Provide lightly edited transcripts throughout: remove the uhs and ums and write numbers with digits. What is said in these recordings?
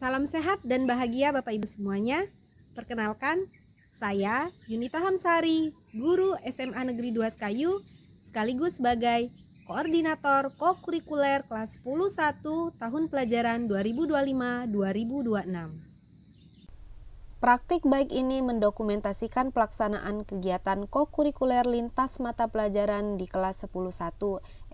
Salam sehat dan bahagia Bapak Ibu semuanya. Perkenalkan, saya Yunita Hamsari, guru SMA Negeri 2 Sekayu, sekaligus sebagai Koordinator Kokurikuler kelas 10-1 tahun pelajaran 2025-2026. Praktik baik ini mendokumentasikan pelaksanaan kegiatan kokurikuler lintas mata pelajaran di kelas 10-1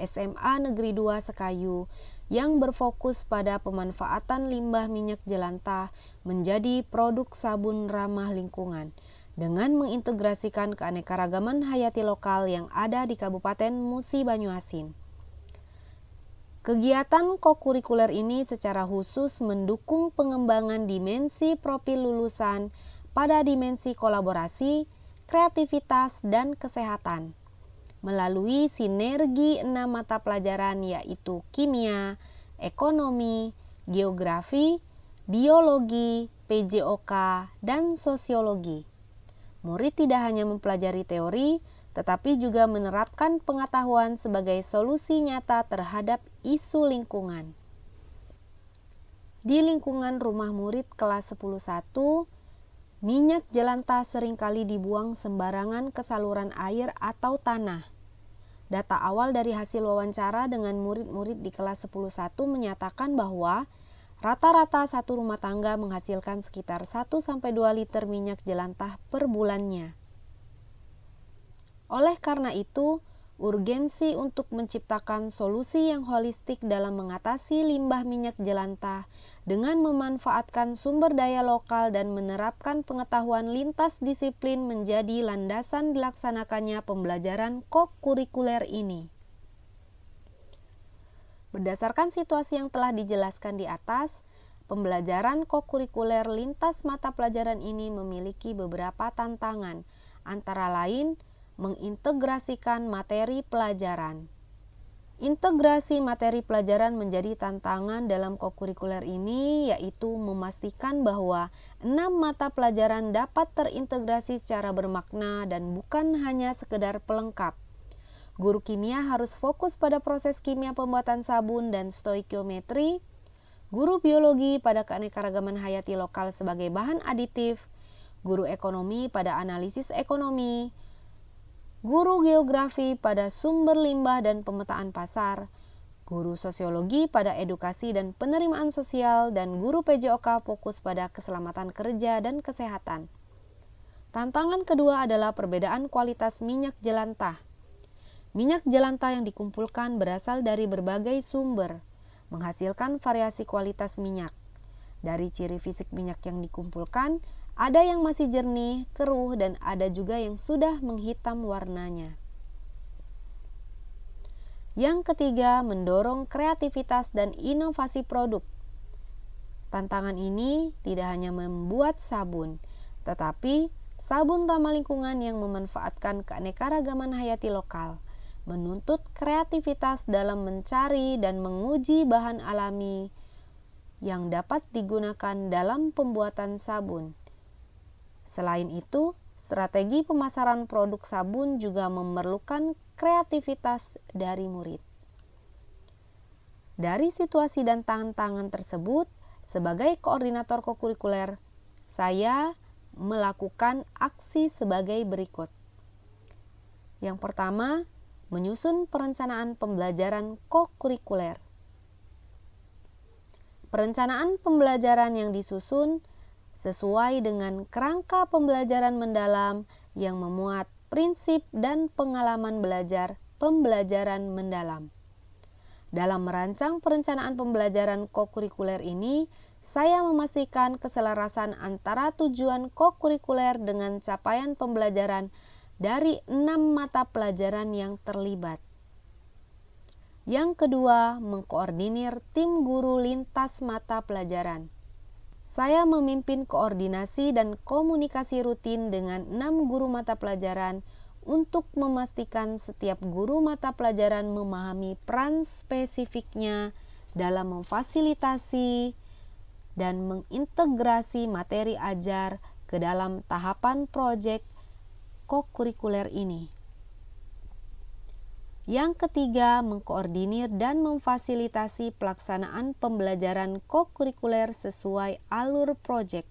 SMA Negeri 2 Sekayu yang berfokus pada pemanfaatan limbah minyak jelantah menjadi produk sabun ramah lingkungan dengan mengintegrasikan keanekaragaman hayati lokal yang ada di Kabupaten Musi Banyuasin. Kegiatan kokurikuler ini secara khusus mendukung pengembangan dimensi profil lulusan pada dimensi kolaborasi, kreativitas, dan kesehatan melalui sinergi 6 mata pelajaran yaitu kimia, ekonomi, geografi, biologi, PJOK, dan sosiologi. Murid tidak hanya mempelajari teori, tetapi juga menerapkan pengetahuan sebagai solusi nyata terhadap isu lingkungan. Di lingkungan rumah murid kelas 10-1, minyak jelantah seringkali dibuang sembarangan ke saluran air atau tanah. Data awal dari hasil wawancara dengan murid-murid di kelas 10-1 menyatakan bahwa rata-rata satu rumah tangga menghasilkan sekitar 1-2 liter minyak jelantah per bulannya. Oleh karena itu, urgensi untuk menciptakan solusi yang holistik dalam mengatasi limbah minyak jelantah dengan memanfaatkan sumber daya lokal dan menerapkan pengetahuan lintas disiplin menjadi landasan dilaksanakannya pembelajaran kokurikuler ini. Berdasarkan situasi yang telah dijelaskan di atas, pembelajaran kokurikuler lintas mata pelajaran ini memiliki beberapa tantangan, antara lain mengintegrasikan materi pelajaran. Integrasi materi pelajaran menjadi tantangan dalam kokurikuler ini, yaitu memastikan bahwa 6 mata pelajaran dapat terintegrasi secara bermakna dan bukan hanya sekedar pelengkap. Guru kimia harus fokus pada proses kimia pembuatan sabun dan stoikiometri, guru biologi pada keanekaragaman hayati lokal sebagai bahan aditif, guru ekonomi pada analisis ekonomi, guru geografi pada sumber limbah dan pemetaan pasar, guru sosiologi pada edukasi dan penerimaan sosial, dan guru PJOK fokus pada keselamatan kerja dan kesehatan. Tantangan kedua adalah perbedaan kualitas minyak jelantah. Minyak jelantah yang dikumpulkan berasal dari berbagai sumber, menghasilkan variasi kualitas minyak. Dari ciri fisik minyak yang dikumpulkan, ada yang masih jernih, keruh, dan ada juga yang sudah menghitam warnanya. Yang ketiga, mendorong kreativitas dan inovasi produk. Tantangan ini tidak hanya membuat sabun, tetapi sabun ramah lingkungan yang memanfaatkan keanekaragaman hayati lokal, menuntut kreativitas dalam mencari dan menguji bahan alami yang dapat digunakan dalam pembuatan sabun. Selain itu, strategi pemasaran produk sabun juga memerlukan kreativitas dari murid. Dari situasi dan tantangan tersebut, sebagai koordinator kokurikuler, saya melakukan aksi sebagai berikut. Yang pertama, menyusun perencanaan pembelajaran kokurikuler. Perencanaan pembelajaran yang disusun sesuai dengan kerangka pembelajaran mendalam yang memuat prinsip dan pengalaman belajar pembelajaran mendalam. Dalam merancang perencanaan pembelajaran kokurikuler ini, saya memastikan keselarasan antara tujuan kokurikuler dengan capaian pembelajaran dari 6 mata pelajaran yang terlibat. Yang kedua, mengkoordinir tim guru lintas mata pelajaran. Saya memimpin koordinasi dan komunikasi rutin dengan 6 guru mata pelajaran untuk memastikan setiap guru mata pelajaran memahami peran spesifiknya dalam memfasilitasi dan mengintegrasi materi ajar ke dalam tahapan proyek kokurikuler ini. Yang ketiga, mengkoordinir dan memfasilitasi pelaksanaan pembelajaran kokurikuler sesuai alur proyek.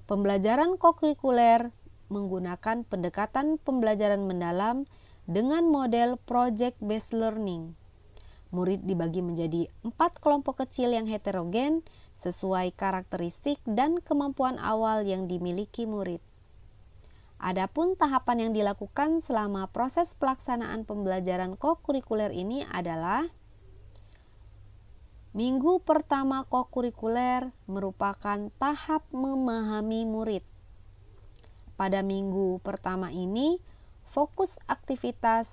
Pembelajaran kokurikuler menggunakan pendekatan pembelajaran mendalam dengan model project based learning. Murid dibagi menjadi 4 kelompok kecil yang heterogen sesuai karakteristik dan kemampuan awal yang dimiliki murid. Adapun tahapan yang dilakukan selama proses pelaksanaan pembelajaran kokurikuler ini adalah: minggu pertama kokurikuler merupakan tahap memahami murid. Pada minggu pertama ini, fokus aktivitas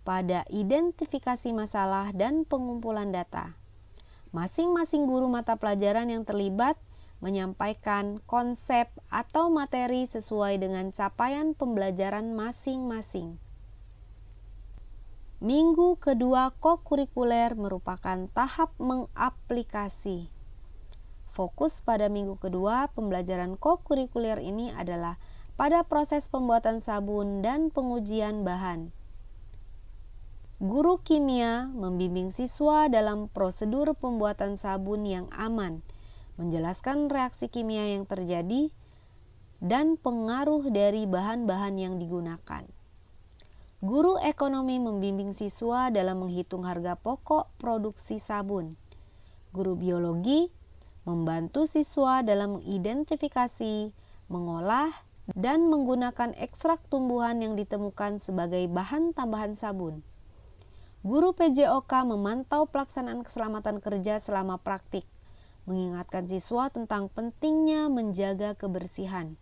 pada identifikasi masalah dan pengumpulan data. Masing-masing guru mata pelajaran yang terlibat menyampaikan konsep atau materi sesuai dengan capaian pembelajaran masing-masing. Minggu kedua kokurikuler merupakan tahap mengaplikasi. Fokus pada minggu kedua pembelajaran kokurikuler ini adalah pada proses pembuatan sabun dan pengujian bahan. Guru kimia membimbing siswa dalam prosedur pembuatan sabun yang aman, menjelaskan reaksi kimia yang terjadi, dan pengaruh dari bahan-bahan yang digunakan. Guru ekonomi membimbing siswa dalam menghitung harga pokok produksi sabun. Guru biologi membantu siswa dalam mengidentifikasi, mengolah, dan menggunakan ekstrak tumbuhan yang ditemukan sebagai bahan tambahan sabun. Guru PJOK memantau pelaksanaan keselamatan kerja selama praktik, mengingatkan siswa tentang pentingnya menjaga kebersihan.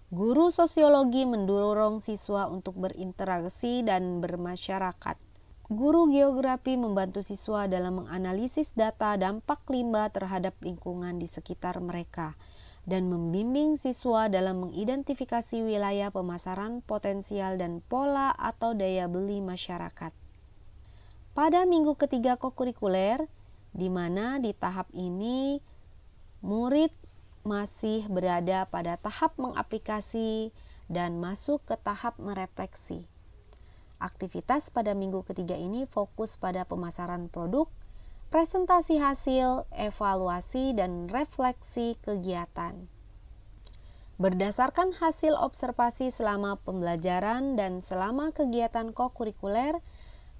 Guru sosiologi mendorong siswa untuk berinteraksi dan bermasyarakat. Guru geografi membantu siswa dalam menganalisis data dampak limbah terhadap lingkungan di sekitar mereka dan membimbing siswa dalam mengidentifikasi wilayah pemasaran potensial dan pola atau daya beli masyarakat. Pada minggu ketiga kokurikuler, di mana di tahap ini murid masih berada pada tahap mengaplikasi dan masuk ke tahap merefleksi. Aktivitas pada minggu ketiga ini fokus pada pemasaran produk, presentasi hasil, evaluasi, dan refleksi kegiatan. Berdasarkan hasil observasi selama pembelajaran dan selama kegiatan kokurikuler,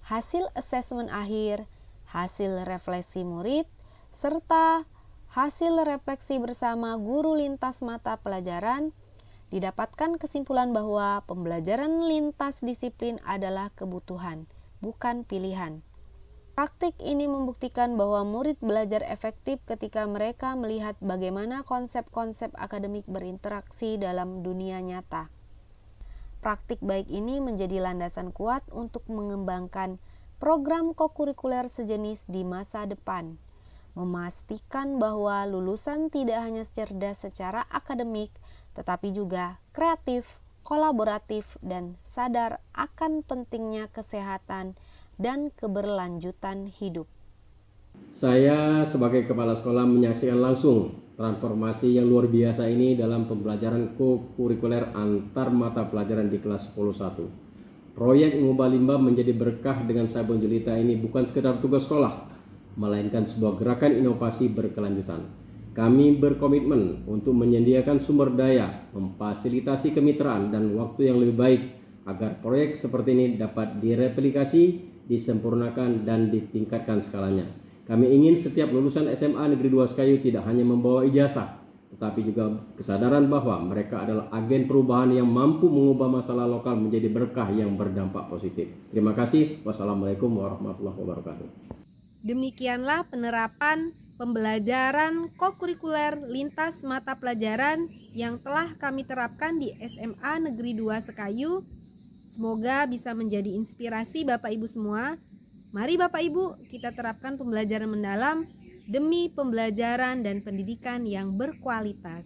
hasil asesmen akhir, hasil refleksi murid, serta hasil refleksi bersama guru lintas mata pelajaran, didapatkan kesimpulan bahwa pembelajaran lintas disiplin adalah kebutuhan, bukan pilihan. Praktik ini membuktikan bahwa murid belajar efektif ketika mereka melihat bagaimana konsep-konsep akademik berinteraksi dalam dunia nyata. Praktik baik ini menjadi landasan kuat untuk mengembangkan program kokurikuler sejenis di masa depan, memastikan bahwa lulusan tidak hanya cerdas secara akademik, tetapi juga kreatif, kolaboratif, dan sadar akan pentingnya kesehatan dan keberlanjutan hidup. Saya sebagai kepala sekolah menyaksikan langsung transformasi yang luar biasa ini dalam pembelajaran kokurikuler antar mata pelajaran di kelas 10-1. Proyek mengubah limbah menjadi berkah dengan sabun jelita ini bukan sekedar tugas sekolah, melainkan sebuah gerakan inovasi berkelanjutan. Kami berkomitmen untuk menyediakan sumber daya, memfasilitasi kemitraan dan waktu yang lebih baik agar proyek seperti ini dapat direplikasi, disempurnakan, dan ditingkatkan skalanya. Kami ingin setiap lulusan SMA Negeri 2 Sekayu tidak hanya membawa ijazah, tetapi juga kesadaran bahwa mereka adalah agen perubahan yang mampu mengubah masalah lokal menjadi berkah yang berdampak positif. Terima kasih. Wassalamualaikum warahmatullahi wabarakatuh. Demikianlah penerapan pembelajaran kokurikuler lintas mata pelajaran yang telah kami terapkan di SMA Negeri 2 Sekayu. Semoga bisa menjadi inspirasi Bapak Ibu semua. Mari Bapak Ibu kita terapkan pembelajaran mendalam demi pembelajaran dan pendidikan yang berkualitas.